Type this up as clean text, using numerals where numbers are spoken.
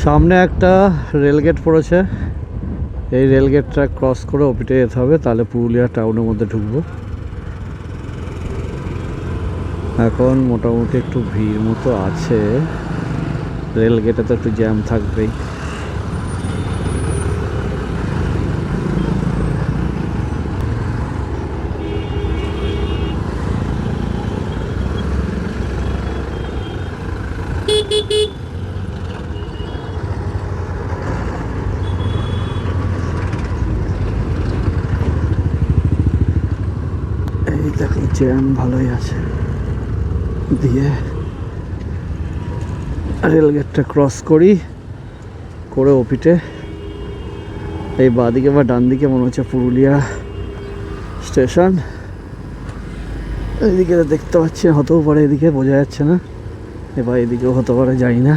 সামনে একটা রেলগেট পড়েছে, এই রেলগেটটা ক্রস করে ওপিটে যেতে হবে, তাহলে পুরুলিয়া টাউনের মধ্যে ঢুকবো। এখন মোটামুটি একটু ভিড় মতো আছে, রেলগেটে তো একটু জ্যাম থাকবেই। এই দেখো জ্যাম ভালোই আছে, দিয়ে রেলগেটটা ক্রস করি, করে ওপিটে এই বাঁদিকে বা ডান দিকে মনে হচ্ছে পুরুলিয়া স্টেশন। এদিকে দেখতে পাচ্ছি, হতেও পারে, এদিকে বোঝা যাচ্ছে না, এবার এদিকেও হতে পারে, জানি না।